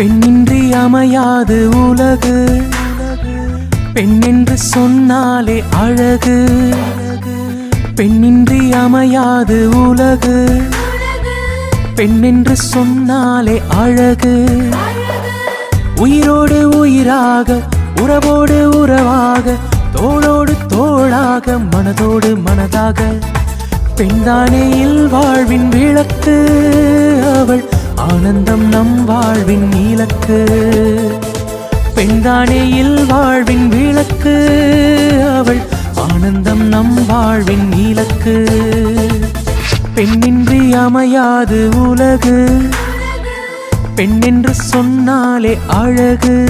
பெண்ணின்றி அமையாது உலகு, பெண் என்று சொன்னாலே அழகு. பெண்ணின்றி அமையாது உலகு, பெண் என்று சொன்னாலே அழகு. உயிரோடு உயிராக, உறவோடு உறவாக, தோளோடு தோளாக, மனதோடு மனதாக, பெண்தானே இல்வாழ்வின் விளக்கு. அவள் ஆனந்தம் நம் வாழ்வின் இலக்கு. பெண்தானே இல்வாழ்வின் விளக்கு. அவள் ஆனந்தம் நம் வாழ்வின் இலக்கு. பெண்ணின்றி அமையாது உலகு, பெண் என்று சொன்னாலே அழகு.